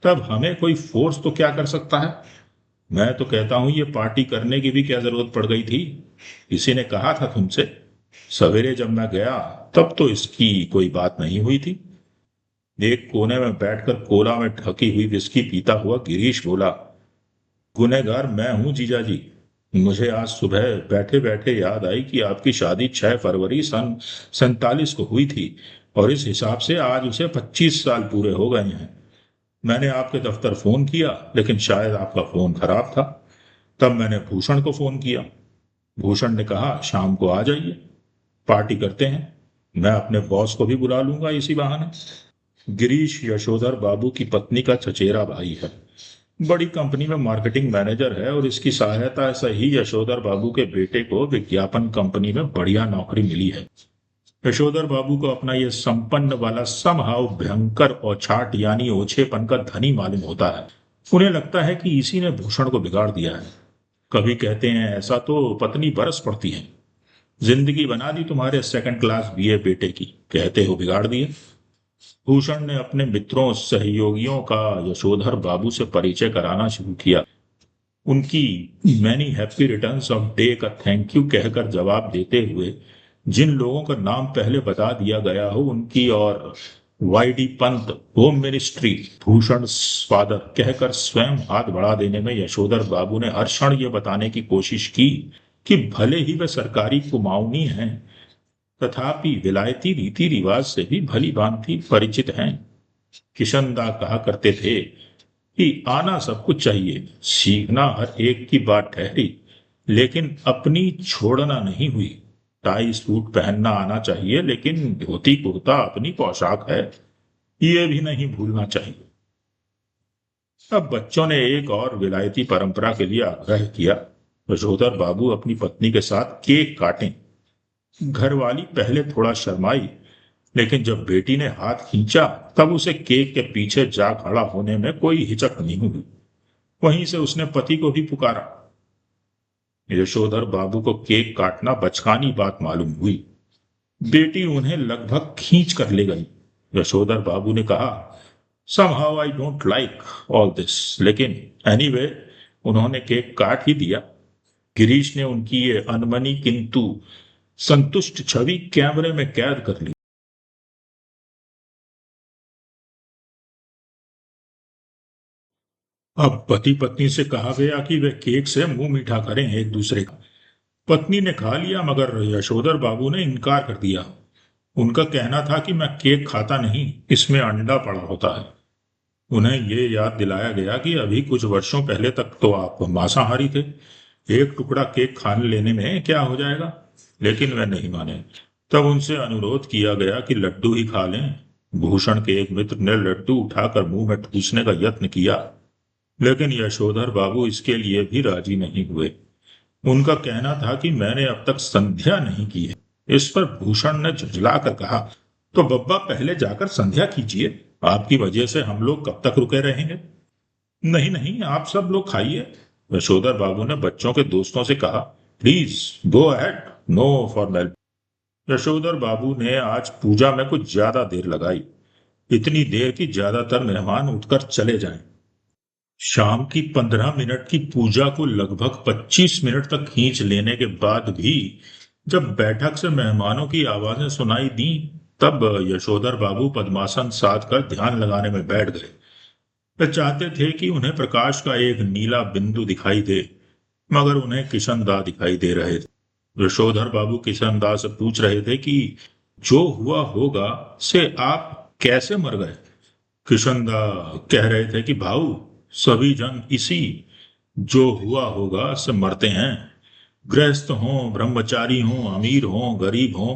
तब हमें कोई फोर्स तो क्या कर सकता है। मैं तो कहता हूं ये पार्टी करने की भी क्या जरूरत पड़ गई थी। किसी ने कहा था तुमसे? सवेरे जब मैं गया तब तो इसकी कोई बात नहीं हुई थी। एक कोने में बैठकर कोला में ढकी हुई विस्की पीता हुआ गिरीश बोला, गुनहगार मैं हूं जीजा जी। मुझे आज सुबह बैठे बैठे याद आई कि आपकी शादी 6 फरवरी सन 47 को हुई थी, और इस हिसाब से आज उसे 25 साल पूरे हो गए हैं। मैंने आपके दफ्तर फोन किया, लेकिन शायद आपका फोन खराब था। तब मैंने भूषण को फोन किया। भूषण ने कहा शाम को आ जाइए, पार्टी करते हैं। मैं अपने बॉस को भी बुला लूंगा इसी बहाने। गिरीश यशोधर बाबू की पत्नी का चचेरा भाई है, बड़ी कंपनी में मार्केटिंग मैनेजर है, और इसकी सहायता से ही यशोधर बाबू के बेटे को विज्ञापन कंपनी में बढ़िया नौकरी मिली है। यशोधर बाबू को अपना यह संपन्न वाला समहाउ भयंकर औछाट यानी ओछेपन का धनी मालूम होता है। उन्हें लगता है कि इसी ने भूषण को बिगाड़ दिया है। कभी कहते हैं ऐसा तो पत्नी बरस पड़ती है, जिंदगी बना दी तुम्हारे सेकंड क्लास बीए बेटे की, कहते हो बिगाड़ दिए। भूषण ने अपने मित्रों सहयोगियों का यशोधर बाबू से परिचय कराना शुरू किया। उनकी many happy returns of day का थैंक यू कहकर जवाब देते हुए जिन लोगों का नाम पहले बता दिया गया हो उनकी, और Y D Pant home ministry Bhushan father कहकर स्वयं हाथ बढ़ा देने में यशोधर बाबू ने हर क्षण ये बताने की कोशिश की कि भले ही वे सरकारी कुमाऊनी हैं, तथापि विलायती रीति रिवाज से भी भली भांति परिचित हैं। किशनदा कहा करते थे कि आना सब कुछ चाहिए, सीखना हर एक की बात ठहरी, लेकिन अपनी छोड़ना नहीं हुई। टाई सूट पहनना आना चाहिए, लेकिन धोती कुर्ता अपनी पोशाक है, ये भी नहीं भूलना चाहिए। अब बच्चों ने एक और विलायती परंपरा के लिए आग्रह किया, यशोधर बाबू अपनी पत्नी के साथ केक काटें। घरवाली पहले थोड़ा शर्माई, लेकिन जब बेटी ने हाथ खींचा तब उसे केक के पीछे जा खड़ा होने में कोई हिचक नहीं हुई। वहीं से उसने पति को भी पुकारा। यशोधर बाबू को केक काटना बचकानी बात मालूम हुई। बेटी उन्हें लगभग खींच कर ले गई। यशोधर बाबू ने कहा, somehow I don't like all this, लेकिन anyway, उन्होंने केक काट ही दिया। गिरीश ने उनकी ये अनमनी किंतु संतुष्ट छवि कैमरे में कैद कर ली। अब पति पत्नी से कहा गया कि वे केक से मुंह मीठा करें एक दूसरे का। पत्नी ने खा लिया, मगर यशोधर बाबू ने इनकार कर दिया। उनका कहना था कि मैं केक खाता नहीं, इसमें अंडा पड़ा होता है। उन्हें ये याद दिलाया गया कि अभी कुछ वर्षों पहले तक तो आप मांसाहारी थे। एक टुकड़ा केक खाने लेने में क्या हो जाएगा? लेकिन वे नहीं माने। तब उनसे अनुरोध किया गया कि लड्डू ही खा लें। भूषण के एक मित्र ने लड्डू उठाकर मुंह में ठूसने का यत्न किया, लेकिन यशोधर बाबू इसके लिए भी राजी नहीं हुए। उनका कहना था कि मैंने अब तक संध्या नहीं की है। इस पर भूषण ने झुंझलाकर कहा, तो बब्बा पहले जाकर संध्या कीजिए, आपकी वजह से हम लोग कब तक रुके रहेंगे? नहीं नहीं, आप सब लोग खाइए। यशोधर बाबू ने बच्चों के दोस्तों से कहा, please go ahead, no फॉर्मेल। Yashodhar babu ने आज पूजा में कुछ ज्यादा देर लगाई, इतनी देर कि ज्यादातर मेहमान उठकर चले जाएं। शाम की 15 मिनट की पूजा को लगभग 25 मिनट तक खींच लेने के बाद भी जब बैठक से मेहमानों की आवाजें सुनाई दी, तब यशोधर बाबू पद्मासन साध कर ध्यान लगाने में बैठ गए। वे चाहते थे कि उन्हें प्रकाश का एक नीला बिंदु दिखाई दे, मगर उन्हें किशनदा दिखाई दे रहे थे। यशोधर बाबू किशनदा से पूछ रहे थे कि जो हुआ होगा से आप कैसे मर गए? किशनदा कह रहे थे कि भाऊ, सभी जन इसी जो हुआ होगा से मरते हैं। गृहस्थ हों, ब्रह्मचारी हों, अमीर हों, गरीब हों,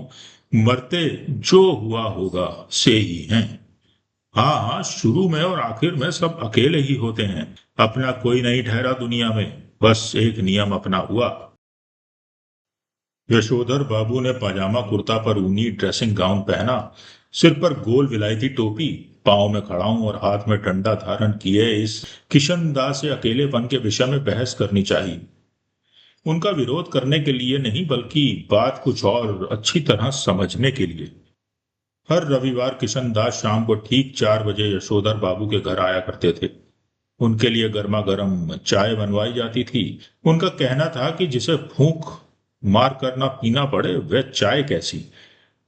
मरते जो हुआ होगा से ही हैं। हाँ हाँ, शुरू में और आखिर में सब अकेले ही होते हैं। अपना कोई नहीं ठहरा दुनिया में, बस एक नियम अपना हुआ। यशोधर बाबू ने पाजामा कुर्ता पर ऊनी ड्रेसिंग गाउन पहना, सिर पर गोल विलायती टोपी, पांव में खड़ाऊं और हाथ में डंडा धारण किए इस किशनदास से अकेलेपन के विषय में बहस करनी चाहिए। उनका विरोध करने के लिए नहीं, बल्कि बात कुछ और अच्छी तरह समझने के लिए। हर रविवार किशनदास शाम को ठीक 4 बजे यशोधर बाबू के घर आया करते थे। उनके लिए गर्मा गर्म चाय बनवाई जाती थी। उनका कहना था कि जिसे फूंक मार कर ना पीना पड़े वह चाय कैसी।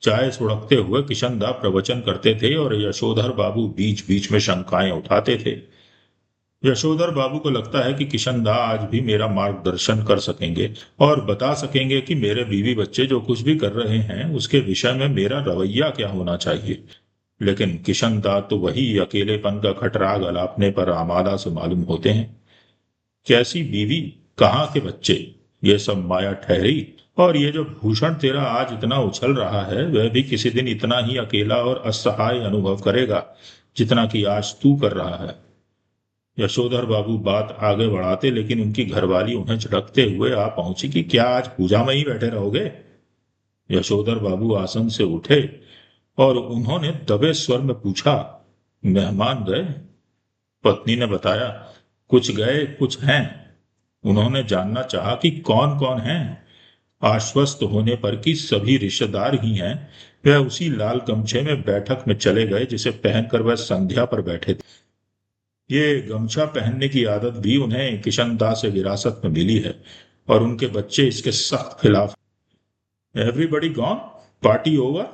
चाय सुड़कते हुए किशनदा प्रवचन करते थे और यशोधर बाबू बीच बीच में शंकाएं उठाते थे। यशोधर बाबू को लगता है कि किशनदा आज भी मेरा मार्गदर्शन कर सकेंगे और बता सकेंगे कि मेरे बीवी बच्चे जो कुछ भी कर रहे हैं उसके विषय में मेरा रवैया क्या होना चाहिए। लेकिन किशनदा तो वही अकेलेपन का खटराग अलापने पर आमादा से मालूम होते हैं। कैसी बीवी, कहाँ के बच्चे, ये सब माया ठहरी। और ये जो भूषण तेरा आज इतना उछल रहा है, वह भी किसी दिन इतना ही अकेला और असहाय अनुभव करेगा जितना कि आज तू कर रहा है। यशोधर बाबू बात आगे बढ़ाते, लेकिन उनकी घरवाली उन्हें झटकते हुए आ पहुंची कि क्या आज पूजा में ही बैठे रहोगे? यशोधर बाबू आसन से उठे और उन्होंने दबे स्वर में पूछा, मेहमान गए? पत्नी ने बताया, कुछ गए कुछ हैं। उन्होंने जानना चाहा कि कौन कौन हैं। आश्वस्त होने पर कि सभी रिश्तेदार ही हैं, वह उसी लाल गमछे में बैठक में चले गए जिसे पहनकर वह संध्या पर बैठे थे। ये गमछा पहनने की आदत भी उन्हें किशनदास से विरासत में मिली है और उनके बच्चे इसके सख्त खिलाफ। Everybody gone, party over?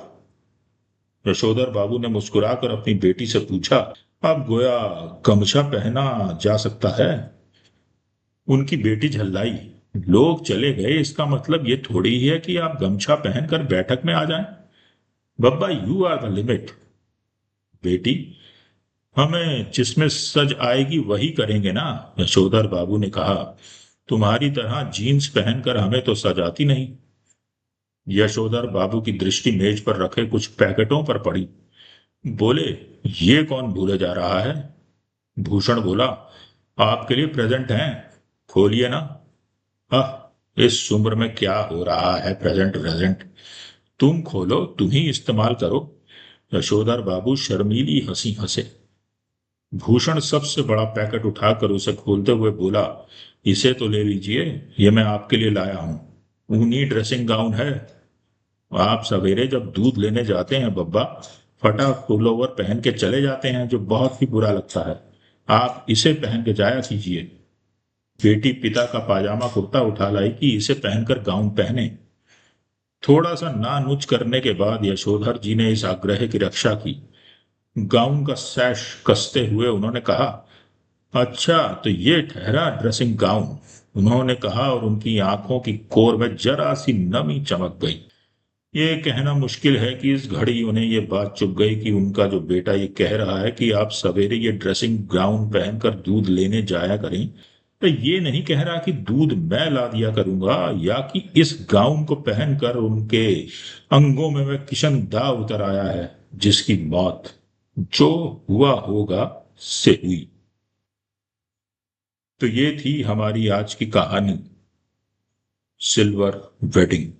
Yashodhar babu ने मुस्कुराकर अपनी बेटी से पूछा, अब गोया गमछा पहना जा सकता है? उनकी बेटी झल्लाई, लोग चले गए इसका मतलब ये थोड़ी ही है कि आप गमछा पहनकर बैठक में आ जाएं। बब्बा, यू आर द लिमिट। बेटी, हमें जिसमें सज आएगी वही करेंगे ना, यशोधर बाबू ने कहा। तुम्हारी तरह जीन्स पहनकर हमें तो सज आती नहीं। यशोधर बाबू की दृष्टि मेज पर रखे कुछ पैकेटों पर पड़ी। बोले, ये कौन भूले जा रहा है? भूषण बोला, आपके लिए प्रेजेंट हैं, खोलिए ना। इस उम्र में क्या हो रहा है प्रेजेंट प्रेजेंट? तुम खोलो, तुम ही इस्तेमाल करो। यशोधर बाबू शर्मीली हंसी हंसे। भूषण सबसे बड़ा पैकेट उठाकर उसे खोलते हुए बोला, इसे तो ले लीजिए, ये मैं आपके लिए लाया हूं। ऊनी ड्रेसिंग गाउन है। आप सवेरे जब दूध लेने जाते हैं बब्बा, फटा पुलोवर पहन के चले जाते हैं जो बहुत ही बुरा लगता है। आप इसे पहन के जाया कीजिए। बेटी पिता का पाजामा कुर्ता उठा लाई कि इसे पहनकर गाउन पहने। थोड़ा सा नानुच करने के बाद यशोधर जी ने इस आग्रह की रक्षा की। गाउन का सैश कसते हुए उन्होंने कहा, अच्छा तो ये ठहरा ड्रेसिंग गाउन। उन्होंने कहा और उनकी आंखों की कोर में जरा सी नमी चमक गई। ये कहना मुश्किल है कि इस घड़ी उन्हें ये बात चुभ गई कि उनका जो बेटा ये कह रहा है कि आप सवेरे ये ड्रेसिंग गाउन पहनकर दूध लेने जाया करें, तो ये नहीं कह रहा कि दूध मैं ला दिया करूंगा, या कि इस गाउन को पहनकर उनके अंगों में वह किशन दा उतर आया है जिसकी मौत जो हुआ होगा से हुई। तो ये थी हमारी आज की कहानी, सिल्वर वेडिंग।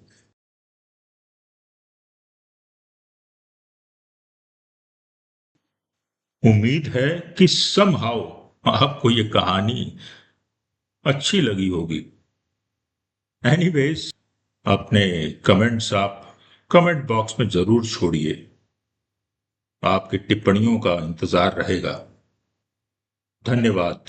उम्मीद है कि समहाउ आपको ये कहानी अच्छी लगी होगी। एनीवेज, अपने कमेंट्स आप कमेंट बॉक्स में जरूर छोड़िए। आपकी टिप्पणियों का इंतजार रहेगा। धन्यवाद।